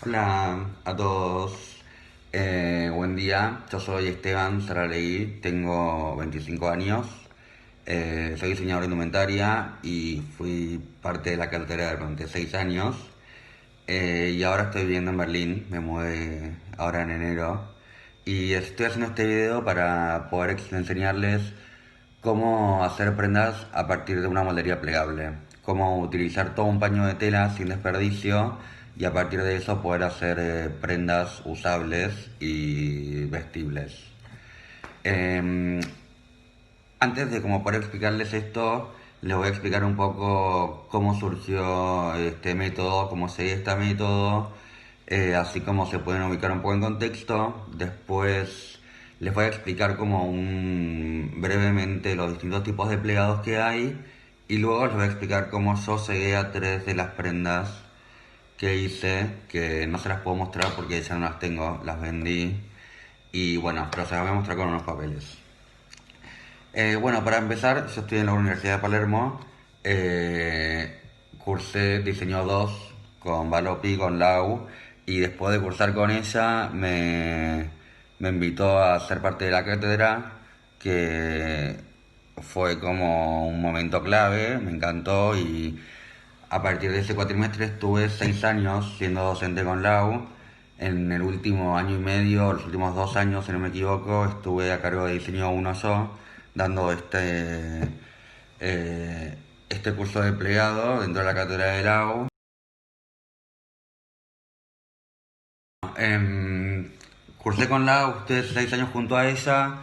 Hola a todos. Buen día. Yo soy Esteban Saralegui, tengo 25 años. Soy diseñador de indumentaria y fui parte de la cátedra durante 6 años. Y ahora estoy viviendo en Berlín, me mudé ahora en enero. Y estoy haciendo este video para poder enseñarles cómo hacer prendas a partir de una moldería plegable. Cómo utilizar todo un paño de tela sin desperdicio y a partir de eso poder hacer prendas usables y vestibles. Em, Antes de como poder explicarles esto, les voy a explicar un poco cómo surgió este método, cómo se este método, así como se pueden ubicar un poco en contexto. Después les voy a explicar como brevemente los distintos tipos de plegados que hay y luego les voy a explicar cómo yo llegué a tres de las prendas que hice, que no se las puedo mostrar porque ya no las tengo, las vendí y bueno, pero se las voy a mostrar con unos papeles. Bueno, para empezar, yo estoy en la Universidad de Palermo. Cursé diseño 2 con Valopi, con Lau, y después de cursar con ella me invitó a ser parte de la cátedra, que fue como un momento clave, me encantó y a partir de ese cuatrimestre estuve 6 años siendo docente con Lau. En el último año y medio, los últimos 2 años, si no me equivoco, estuve a cargo de diseño uno yo, dando este curso de plegado dentro de la cátedra de Lau. Cursé con Lau, ustedes 6 años junto a ella.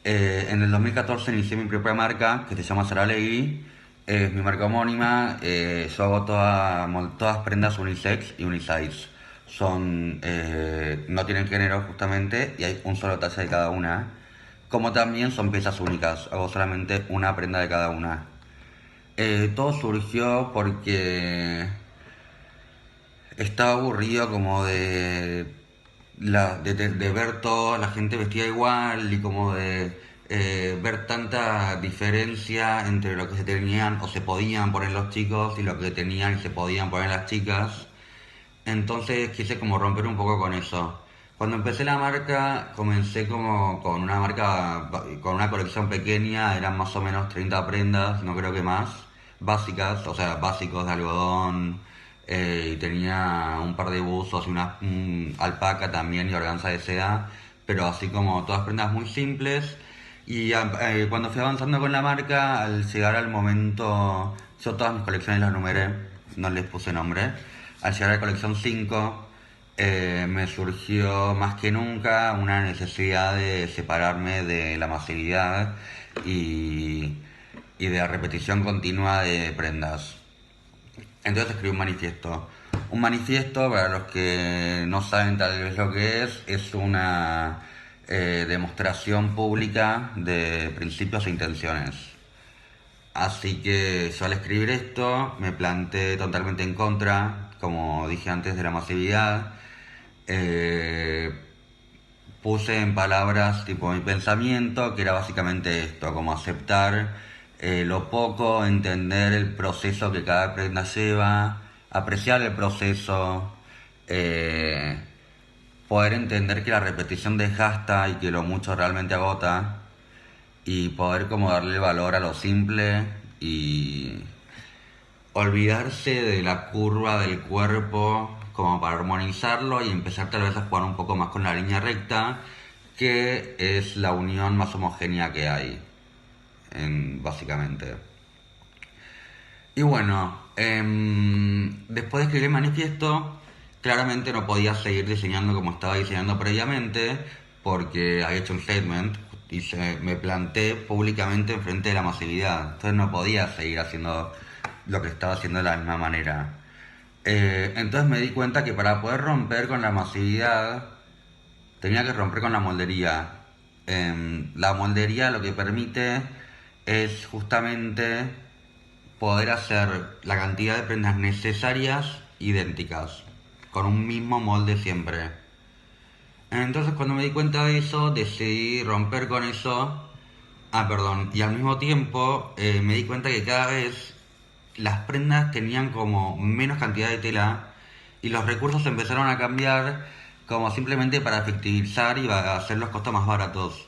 En el 2014 inicié mi propia marca que se llama Saralegui. Es mi marca homónima. Yo hago todas prendas unisex y unisize. No tienen género justamente y hay un solo talle de cada una. Como también son piezas únicas. Hago solamente una prenda de cada una. Todo surgió porque estaba aburrido como de ver toda la gente vestida igual y como de ver tanta diferencia entre lo que se tenían o se podían poner los chicos y lo que tenían y se podían poner las chicas. Entonces quise como romper un poco con eso. Cuando empecé la marca, comencé como con una marca, con una colección pequeña, eran más o menos 30 prendas, no creo que más, básicas, o sea, básicos de algodón, y tenía un par de buzos y una alpaca también y organza de seda, pero así como todas prendas muy simples. Y cuando fui avanzando con la marca, al llegar al momento, yo todas mis colecciones las numeré, no les puse nombre. Al llegar a la colección 5 me surgió más que nunca una necesidad de separarme de la masividad y, y de la repetición continua de prendas. Entonces escribí un manifiesto. Un manifiesto, para los que no saben tal vez lo que es una demostración pública de principios e intenciones. Así que yo al escribir esto me planteé totalmente en contra, como dije antes, de la masividad. Eh, Puse en palabras tipo mi pensamiento, que era básicamente esto, como aceptar lo poco, entender el proceso que cada prenda lleva, apreciar el proceso, eh, poder entender que la repetición desgasta y que lo mucho realmente agota y poder como darle valor a lo simple y olvidarse de la curva del cuerpo como para armonizarlo y empezar tal vez a jugar un poco más con la línea recta, que es la unión más homogénea que hay, básicamente. Y bueno, después de escribir el manifiesto, claramente no podía seguir diseñando como estaba diseñando previamente, porque había hecho un statement y me planté públicamente enfrente de la masividad. Entonces no podía seguir haciendo lo que estaba haciendo de la misma manera. Entonces me di cuenta que para poder romper con la masividad tenía que romper con la moldería. La moldería lo que permite es justamente poder hacer la cantidad de prendas necesarias idénticas, con un mismo molde siempre. Entonces cuando me di cuenta de eso, decidí romper con eso. Ah, perdón. Y al mismo tiempo me di cuenta que cada vez las prendas tenían como menos cantidad de tela Y los recursos empezaron a cambiar como simplemente para efectivizar y hacer los costos más baratos.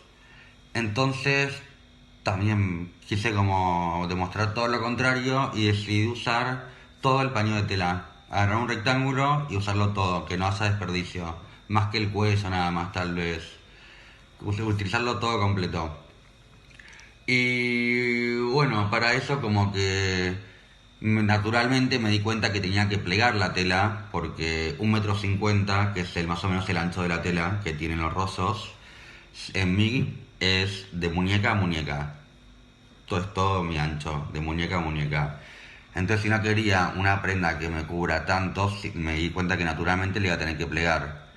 Entonces también quise como demostrar todo lo contrario y decidí usar todo el paño de tela. Agarrar un rectángulo y usarlo todo, que no haya desperdicio. Más que el cuello nada más tal vez. Utilizarlo todo completo. Y bueno, para eso como que naturalmente me di cuenta que tenía que plegar la tela, porque 1,50 m, que es más o menos el ancho de la tela que tienen los rozos, en mí es de muñeca a muñeca. Todo es todo mi ancho, de muñeca a muñeca. Entonces si no quería una prenda que me cubra tanto, me di cuenta que naturalmente le iba a tener que plegar.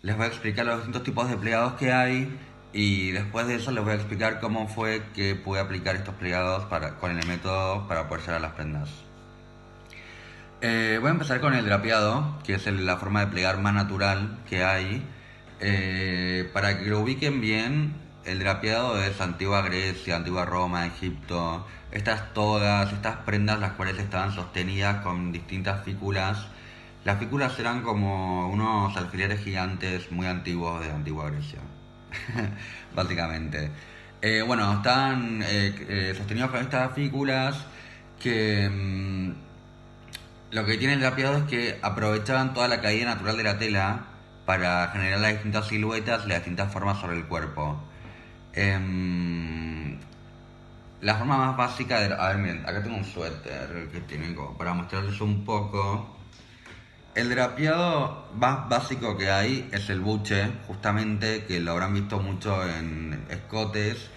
Les voy a explicar los distintos tipos de plegados que hay y después de eso les voy a explicar cómo fue que pude aplicar estos plegados con el método para poder llegar a las prendas. Voy a empezar con el drapeado, que es la forma de plegar más natural que hay. Para que lo ubiquen bien, el drapeado es antigua Grecia, antigua Roma, Egipto. Estas togas, estas prendas las cuales estaban sostenidas con distintas fículas. Las fículas eran como unos alfileres gigantes muy antiguos de antigua Grecia, básicamente. Bueno, estaban sostenidos con estas fículas que lo que tiene el drapeado es que aprovechaban toda la caída natural de la tela para generar las distintas siluetas y las distintas formas sobre el cuerpo. Em, la forma más básica de... A ver, miren, acá tengo un suéter que tiene como para mostrarles un poco. El drapeado más básico que hay es el buche, justamente, que lo habrán visto mucho en escotes.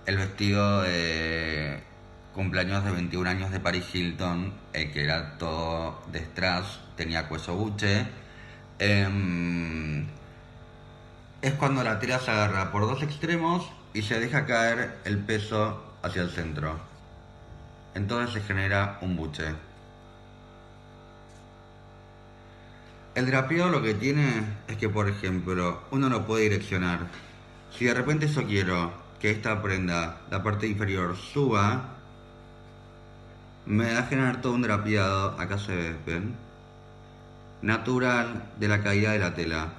El vestido de cumpleaños de 21 años de Paris Hilton, que era todo de strass, tenía cuello buche. Em, es cuando la tela se agarra por dos extremos y se deja caer el peso hacia el centro. Entonces se genera un buche. El drapeado lo que tiene es que, por ejemplo, uno lo puede direccionar. Si de repente yo quiero que esta prenda, la parte inferior, suba, me va a generar todo un drapeado, acá se ve, ¿ven? Natural de la caída de la tela.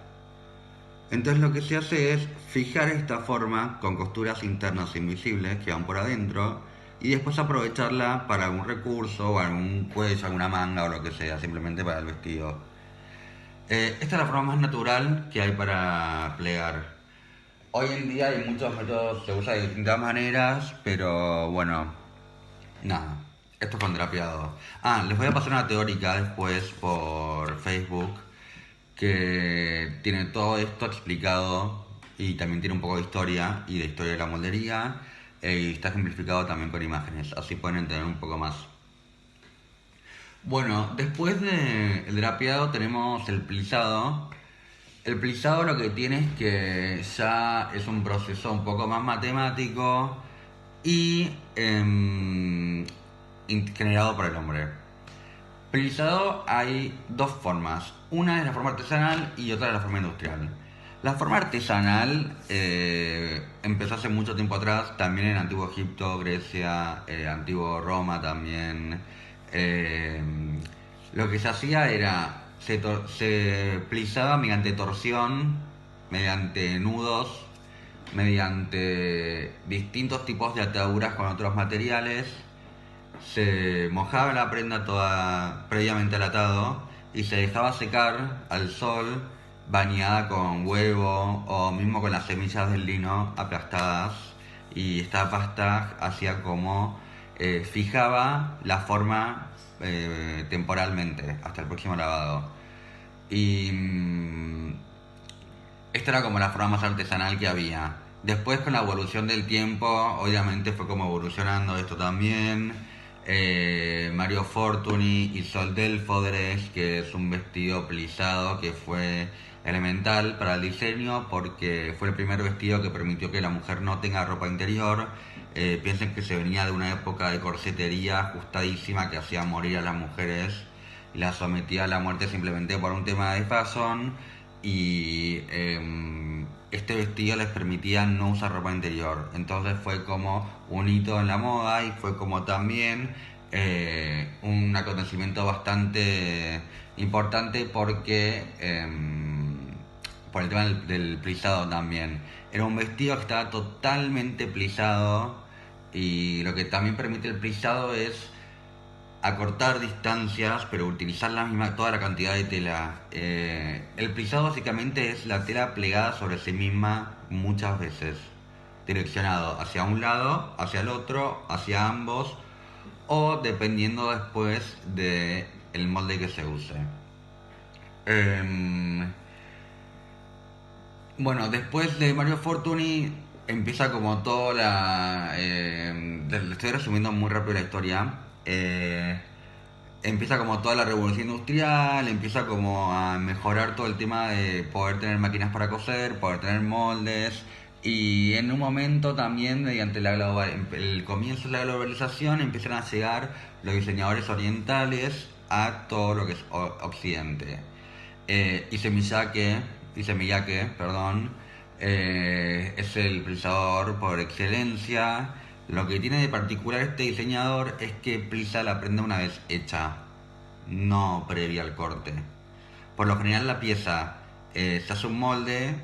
Entonces lo que se hace es fijar esta forma con costuras internas invisibles que van por adentro y después aprovecharla para algún recurso o algún cuello, alguna manga o lo que sea, simplemente para el vestido. Esta es la forma más natural que hay para plegar. Hoy en día hay muchos métodos, se usa de distintas maneras, pero bueno, nada, esto es con drapeado. Les voy a pasar una teórica después por Facebook que tiene todo esto explicado y también tiene un poco de historia y de historia de la moldería y está ejemplificado también con imágenes, así pueden entender un poco más. Bueno, después del drapeado tenemos el plisado. El plisado lo que tiene es que ya es un proceso un poco más matemático y generado por el hombre. Plisado hay dos formas. Una es la forma artesanal y otra es la forma industrial. La forma artesanal empezó hace mucho tiempo atrás, también en Antiguo Egipto, Grecia, Antiguo Roma también. Eh, lo que se hacía era, se plisaba mediante torsión, mediante nudos, mediante distintos tipos de ataduras con otros materiales. Se mojaba la prenda toda previamente al atado y se dejaba secar al sol, bañada con huevo o mismo con las semillas del lino aplastadas, y esta pasta hacía como fijaba la forma temporalmente hasta el próximo lavado. Y esta era como la forma más artesanal que había. Después, con la evolución del tiempo, obviamente fue como evolucionando esto también. Mario Fortuny hizo el Delfodres, que es un vestido plisado que fue elemental para el diseño porque fue el primer vestido que permitió que la mujer no tenga ropa interior. Piensen que se venía de una época de corsetería ajustadísima que hacía morir a las mujeres y las sometía a la muerte simplemente por un tema de fashion, y este vestido les permitía no usar ropa interior. Entonces fue como un hito en la moda y fue como también un acontecimiento bastante importante porque por el tema del plisado también. Era un vestido que estaba totalmente plisado y lo que también permite el plisado es acortar distancias, pero utilizar toda la cantidad de tela. El plisado básicamente es la tela plegada sobre sí misma muchas veces, direccionado hacia un lado, hacia el otro, hacia ambos, o dependiendo después de el molde que se use. Em, bueno, después de Mario Fortuny empieza como toda le estoy resumiendo muy rápido la historia. Empieza como toda la revolución industrial, empieza como a mejorar todo el tema de poder tener máquinas para coser, poder tener moldes. Y en un momento también, mediante el comienzo de la globalización, empiezan a llegar los diseñadores orientales a todo lo que es Occidente. Ise Miyake, perdón, es el pulsador por excelencia. Lo que tiene de particular este diseñador es que plisa la prenda una vez hecha, no previa al corte. Por lo general la pieza se hace un molde,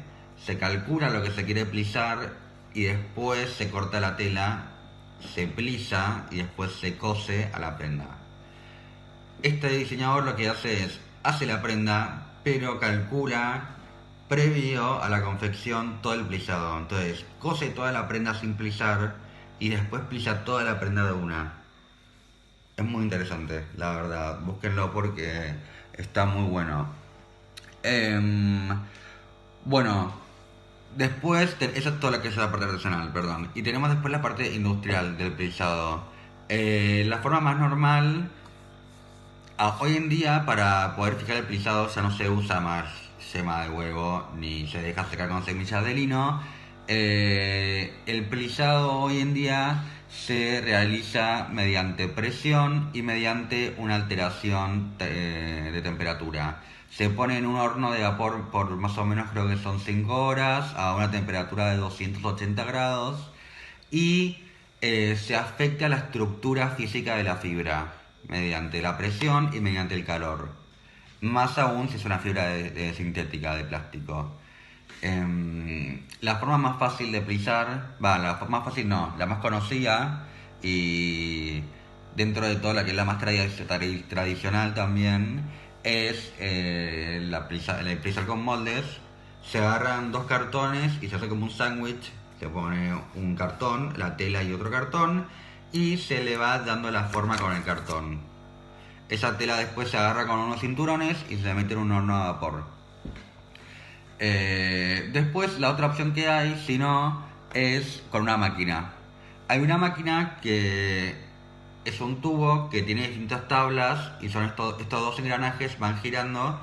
se calcula lo que se quiere plisar y después se corta la tela, se plisa y después se cose a la prenda. Este diseñador lo que hace la prenda, pero calcula previo a la confección todo el plisado. Entonces, cose toda la prenda sin plisar y después plisa toda la prenda de una. Es muy interesante, la verdad. Búsquenlo porque está muy bueno. Em, bueno, esa es toda la que es la parte artesanal, perdón. Y tenemos después la parte industrial del plisado. La forma más normal. Hoy en día, para poder fijar el plisado, ya no se usa más yema de huevo ni se deja secar con semillas de lino. El plisado hoy en día se realiza mediante presión y mediante una alteración de temperatura. Se pone en un horno de vapor por más o menos, creo que son 5 horas, a una temperatura de 280 grados y se afecta la estructura física de la fibra mediante la presión y mediante el calor. Más aún si es una fibra de sintética, de plástico. La forma más fácil de plisar, la forma más fácil no, la más conocida y dentro de todo la que es la más tradicional también es el plisar con moldes. Se agarran dos cartones y se hace como un sándwich. Se pone un cartón, la tela y otro cartón y se le va dando la forma con el cartón. Esa tela después se agarra con unos cinturones y se mete en un horno a vapor. Después la otra opción que hay, si no, es con una máquina. Hay una máquina que es un tubo que tiene distintas tablas y son estos dos engranajes van girando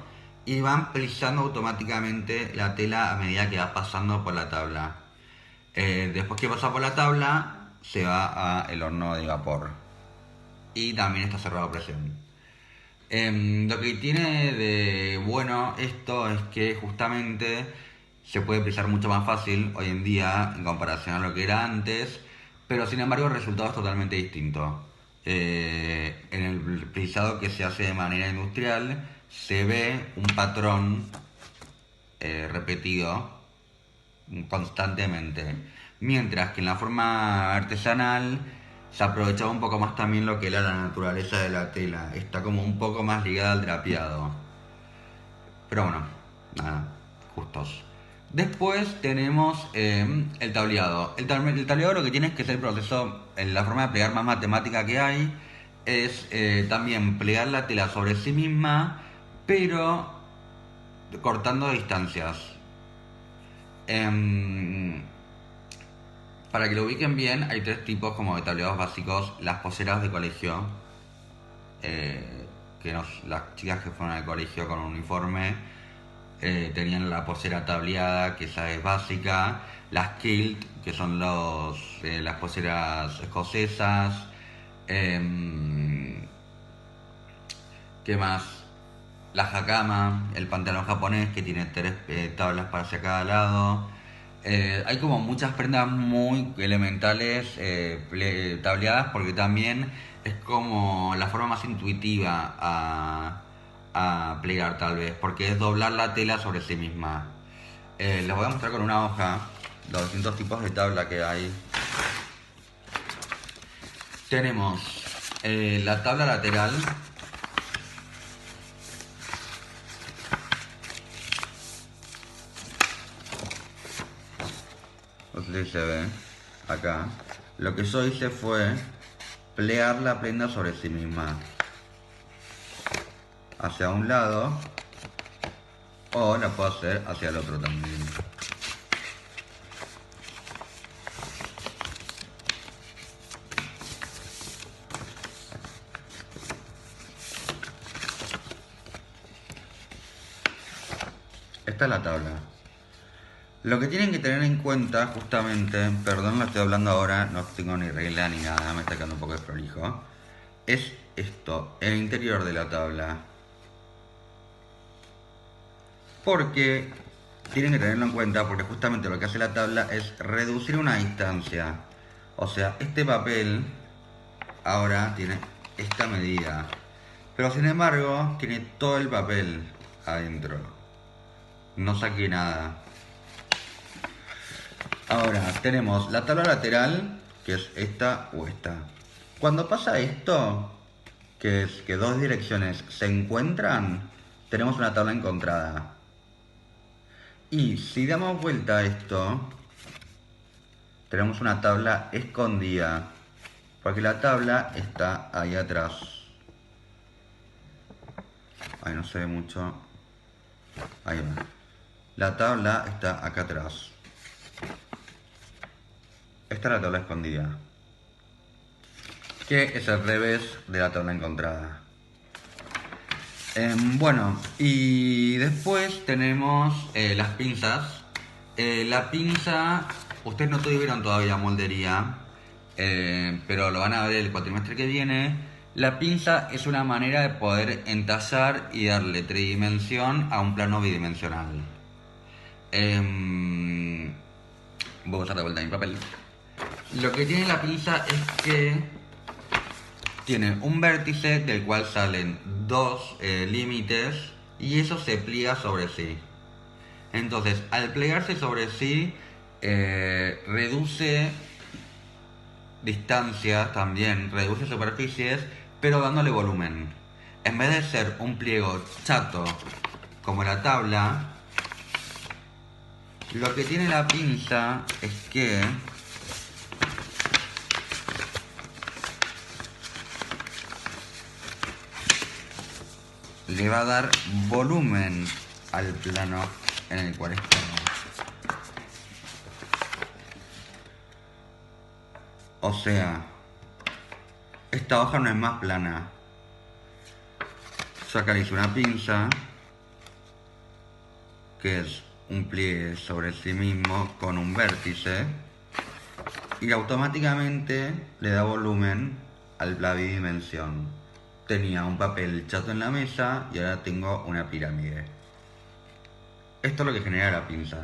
y van plisando automáticamente la tela a medida que va pasando por la tabla. Después que pasa por la tabla se va al horno de vapor y también está cerrado a presión. Lo que tiene de bueno esto es que justamente se puede plisar mucho más fácil hoy en día en comparación a lo que era antes, pero sin embargo el resultado es totalmente distinto. En el plisado que se hace de manera industrial se ve un patrón repetido constantemente, mientras que en la forma artesanal se aprovechaba un poco más también lo que era la naturaleza de la tela, está como un poco más ligada al drapeado. Pero bueno, nada, justos. Después tenemos el tableado. El tableado lo que tiene es que ser el proceso, la forma de plegar más matemática que hay, es también plegar la tela sobre sí misma, pero cortando distancias. Em, para que lo ubiquen bien, hay tres tipos como de tableados básicos. Las poseras de colegio, las chicas que fueron al colegio con un uniforme tenían la posera tableada, que esa es básica. Las kilt, que son las poseras escocesas. ¿Qué más? La hakama, el pantalón japonés que tiene tres tablas para hacia cada lado. Hay como muchas prendas muy elementales tableadas porque también es como la forma más intuitiva a plegar tal vez, porque es doblar la tela sobre sí misma. Les voy a mostrar con una hoja los distintos tipos de tabla que hay. Tenemos la tabla lateral. No sé si se ve acá. Lo que yo hice fue plegar la prenda sobre sí misma hacia un lado, o la puedo hacer hacia el otro también. Esta es la tabla. Lo que tienen que tener en cuenta, justamente, perdón, lo estoy hablando ahora, no tengo ni regla ni nada, me está quedando un poco desprolijo, es esto, el interior de la tabla. Porque tienen que tenerlo en cuenta, porque justamente lo que hace la tabla es reducir una distancia. O sea, este papel ahora tiene esta medida, pero sin embargo tiene todo el papel adentro. No saqué nada. Ahora tenemos la tabla lateral, que es esta o esta. Cuando pasa esto, que es que dos direcciones se encuentran, tenemos una tabla encontrada. Y si damos vuelta a esto, tenemos una tabla escondida, porque la tabla está ahí atrás. Ahí no se ve mucho. Ahí va. La tabla está acá atrás. Esta es la tabla escondida, que es el revés de la tabla encontrada. Bueno, y después tenemos las pinzas. La pinza, ustedes no tuvieron todavía moldería, pero lo van a ver el cuatrimestre que viene. La pinza es una manera de poder entallar y darle tridimensión a un plano bidimensional. Voy a usar de vuelta mi papel. Lo que tiene la pinza es que tiene un vértice del cual salen dos límites y eso se pliega sobre sí. Entonces, al plegarse sobre sí, reduce distancias también, reduce superficies, pero dándole volumen. En vez de ser un pliego chato como la tabla, lo que tiene la pinza es que le va a dar volumen al plano en el cual estamos. O sea, esta hoja no es más plana. Yo acá le hice una pinza, que es un pliegue sobre sí mismo con un vértice, y automáticamente le da volumen a la bidimensión. Tenía un papel chato en la mesa y ahora tengo una pirámide. Esto es lo que genera la pinza.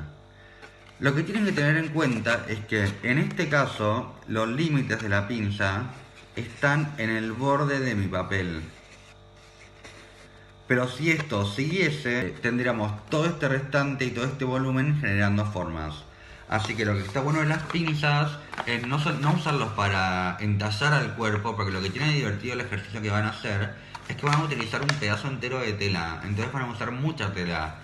Lo que tienen que tener en cuenta es que en este caso los límites de la pinza están en el borde de mi papel. Pero si esto siguiese, tendríamos todo este restante y todo este volumen generando formas. Así que lo que está bueno de las pinzas es no usarlos para entallar al cuerpo, porque lo que tiene de divertido el ejercicio que van a hacer es que van a utilizar un pedazo entero de tela. Entonces van a usar mucha tela.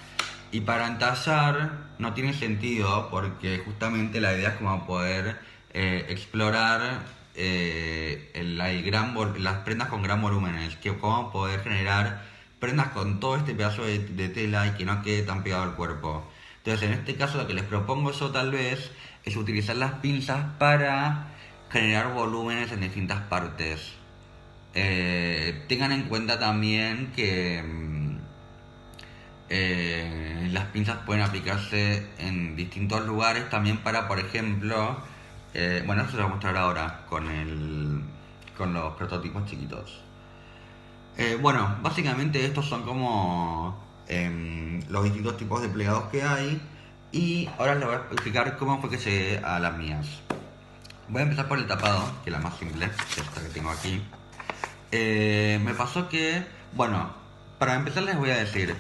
Y para entallar no tiene sentido, porque justamente la idea es como poder explorar las prendas con gran volumen, es que cómo poder generar prendas con todo este pedazo de tela y que no quede tan pegado al cuerpo. Entonces, en este caso, lo que les propongo yo tal vez es utilizar las pinzas para generar volúmenes en distintas partes. Tengan en cuenta también que las pinzas pueden aplicarse en distintos lugares también para, por ejemplo, bueno, eso se lo voy a mostrar ahora con los prototipos chiquitos. Bueno, básicamente estos son como los distintos tipos de plegados que hay, y ahora les voy a explicar cómo fue que llegué a las mías. Voy a empezar por el tapado, que es la más simple, que es esta que tengo aquí. Me pasó que, bueno, para empezar les voy a decir,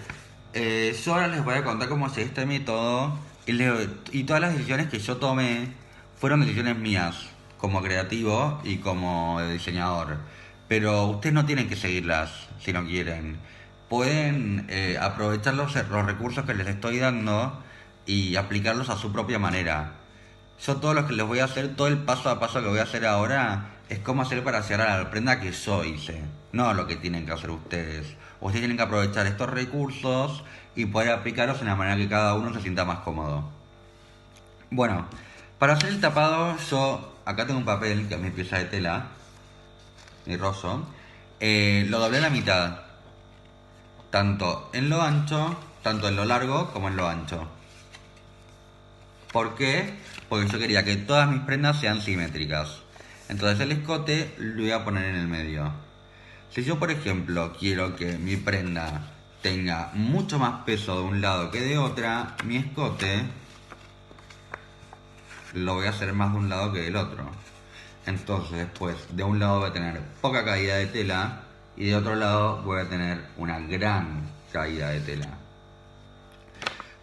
yo ahora les voy a contar cómo se este método y todas las decisiones que yo tomé fueron decisiones mías, como creativo y como diseñador. Pero ustedes no tienen que seguirlas si no quieren. Pueden aprovechar los recursos que les estoy dando y aplicarlos a su propia manera. Yo todo lo que les voy a hacer, todo el paso a paso que voy a hacer ahora, es cómo hacer para llegar a la prenda que yo hice, no lo que tienen que hacer ustedes. Ustedes tienen que aprovechar estos recursos y poder aplicarlos en la manera que cada uno se sienta más cómodo. Bueno, para hacer el tapado, yo acá tengo un papel que es mi pieza de tela, mi rollo, lo doblé a la mitad, tanto en lo ancho, tanto en lo largo como en lo ancho. ¿Por qué? Porque yo quería que todas mis prendas sean simétricas. Entonces el escote lo voy a poner en el medio. Si yo, por ejemplo, quiero que mi prenda tenga mucho más peso de un lado que de otra, mi escote lo voy a hacer más de un lado que del otro. Entonces después de un lado voy a tener poca caída de tela y de otro lado voy a tener una gran caída de tela.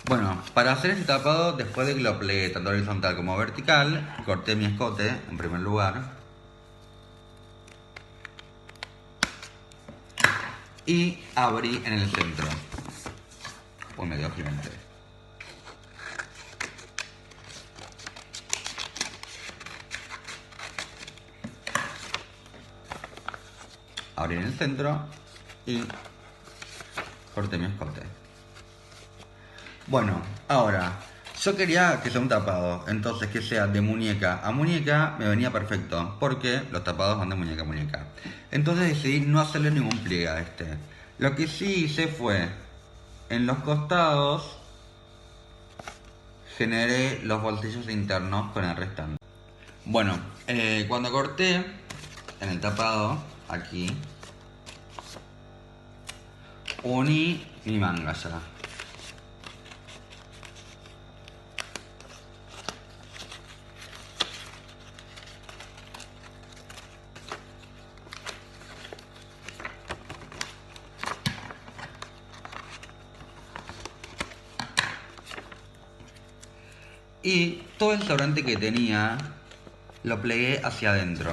Bueno, para hacer este tapado, después de que lo plegué tanto horizontal como vertical, corté mi escote en primer lugar y abrí en el centro. Pues me quedó gigante. Abrí en el centro y corté mi escote. Bueno, ahora, yo quería que sea un tapado, entonces que sea de muñeca a muñeca me venía perfecto, porque los tapados van de muñeca a muñeca. Entonces decidí no hacerle ningún pliegue a este. Lo que sí hice fue, en los costados, generé los bolsillos internos con el restante. Bueno, cuando corté en el tapado, aquí, uní mi manga ya. Y todo el sobrante que tenía lo plegué hacia adentro.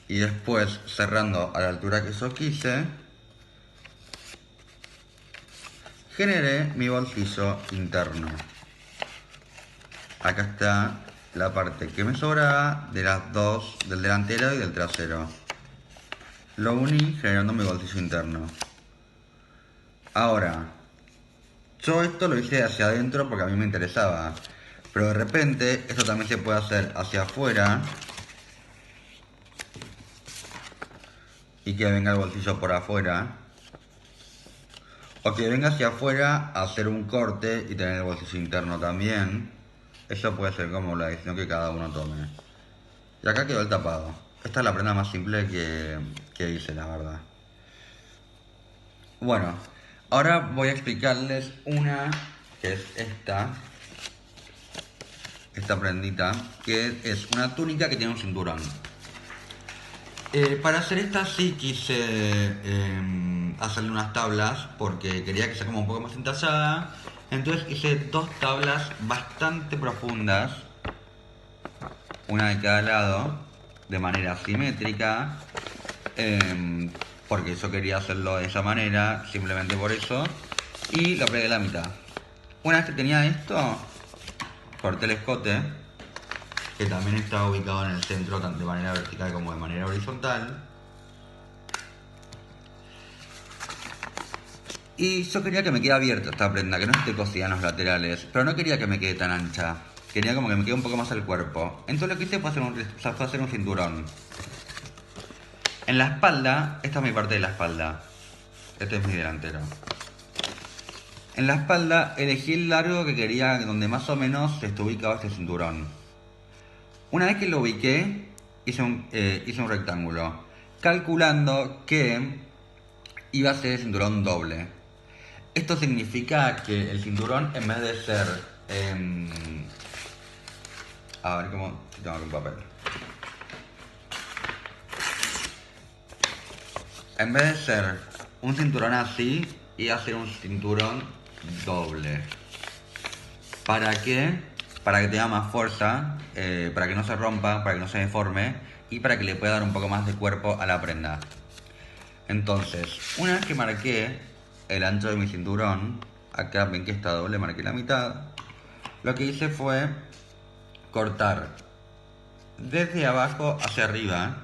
Y después, cerrando a la altura que yo quise, generé mi bolsillo interno. Acá está la parte que me sobraba de las dos, del delantero y del trasero. Lo uní generando mi bolsillo interno. Ahora, yo esto lo hice hacia adentro porque a mí me interesaba. Pero de repente, esto también se puede hacer hacia afuera. Y que venga el bolsillo por afuera. O que venga hacia afuera a hacer un corte y tener el bolsillo interno también. Eso puede ser como la decisión que cada uno tome. Y acá quedó el tapado. Esta es la prenda más simple que hice, la verdad. Bueno, ahora voy a explicarles una que es esta prendita, que es una túnica que tiene un cinturón. Para hacer esta sí quise hacerle unas tablas porque quería que sea como un poco más entallada. Entonces hice dos tablas bastante profundas, una de cada lado, de manera simétrica, porque yo quería hacerlo de esa manera, simplemente por eso, y lo pegué a la mitad. Una vez que tenía esto, corté el escote, que también estaba ubicado en el centro, tanto de manera vertical como de manera horizontal. Y yo quería que me quede abierta esta prenda, que no esté cosida en los laterales, pero no quería que me quede tan ancha. Quería como que me quede un poco más al cuerpo. Entonces lo que hice fue hacer un cinturón. En la espalda, esta es mi parte de la espalda. Este es mi delantero. En la espalda elegí el largo que quería, donde más o menos esté ubicado este cinturón. Una vez que lo ubiqué, hice un rectángulo, calculando que iba a ser el cinturón doble. Esto significa que el cinturón, en vez de ser... a ver cómo... Si tengo aquí un papel. En vez de ser un cinturón así, iba a ser un cinturón doble. ¿Para qué? Para que tenga más fuerza, para que no se rompa, para que no se deforme y para que le pueda dar un poco más de cuerpo a la prenda. Entonces, una vez que marqué el ancho de mi cinturón, acá ven que está doble, marqué la mitad. Lo que hice fue cortar desde abajo hacia arriba.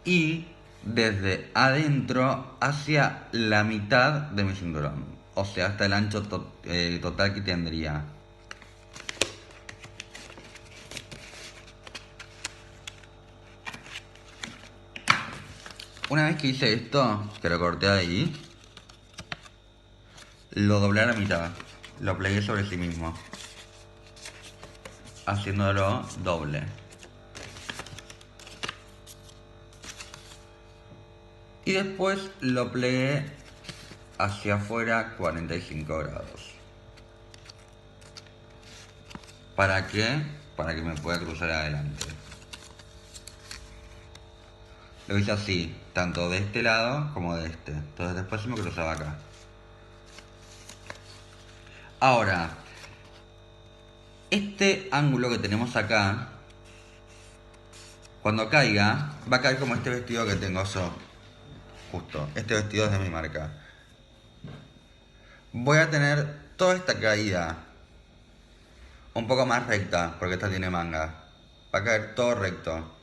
Y desde adentro hacia la mitad de mi cinturón. O sea, hasta el ancho total que tendría. Una vez que hice esto, que lo corté ahí, lo doblé a la mitad. Lo plegué sobre sí mismo, haciéndolo doble. Y después lo plegué hacia afuera 45 grados. ¿Para qué? Para que me pueda cruzar adelante. Lo hice así, tanto de este lado como de este. Entonces después se me cruzaba acá. Ahora, este ángulo que tenemos acá, cuando caiga, va a caer como este vestido que tengo yo. Justo, este vestido es de mi marca. Voy a tener toda esta caída un poco más recta, porque esta tiene manga. Va a caer todo recto.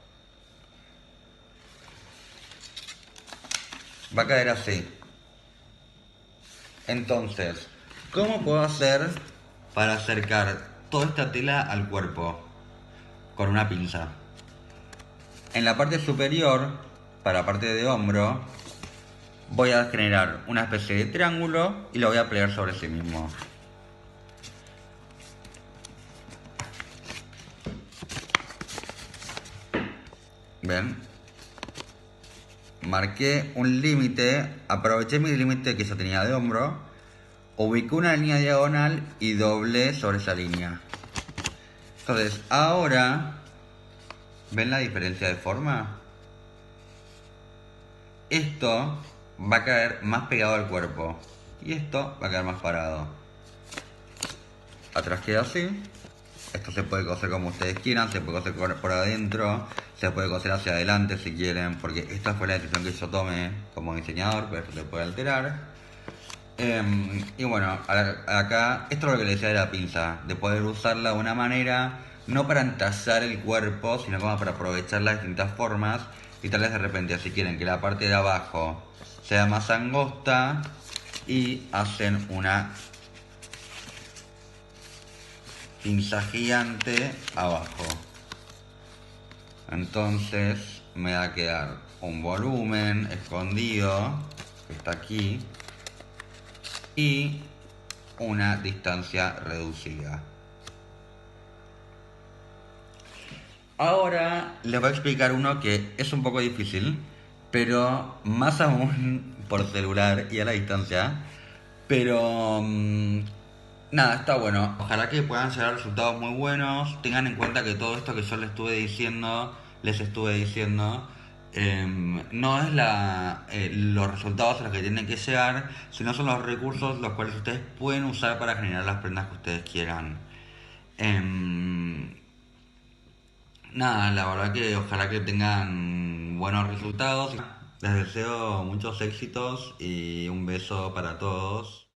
Va a caer así. Entonces, ¿cómo puedo hacer para acercar toda esta tela al cuerpo? Con una pinza. En la parte superior, para la parte de hombro, voy a generar una especie de triángulo y lo voy a plegar sobre sí mismo. ¿Ven? Marqué un límite, aproveché mi límite que yo tenía de hombro, ubiqué una línea diagonal y doblé sobre esa línea. Entonces, ahora, ¿ven la diferencia de forma? Esto va a caer más pegado al cuerpo y esto va a quedar más parado. Atrás queda así. Esto se puede coser como ustedes quieran, se puede coser por adentro, se puede coser hacia adelante si quieren, porque esta fue la decisión que yo tomé como diseñador, pero esto se puede alterar. Y bueno, acá, esto es lo que les decía de la pinza, de poder usarla de una manera, no para entallar el cuerpo, sino como para aprovechar las distintas formas, y tal vez de repente, si quieren que la parte de abajo sea más angosta, y hacen una pinza gigante abajo. Entonces me va a quedar un volumen escondido, que está aquí, y una distancia reducida. Ahora les voy a explicar uno que es un poco difícil, pero más aún por celular y a la distancia. Pero nada, está bueno. Ojalá que puedan llegar resultados muy buenos. Tengan en cuenta que todo esto que yo les estuve diciendo, no es los resultados a los que tienen que llegar, sino son los recursos los cuales ustedes pueden usar para generar las prendas que ustedes quieran. Em, Nada, la verdad que ojalá que tengan buenos resultados. Les deseo muchos éxitos y un beso para todos.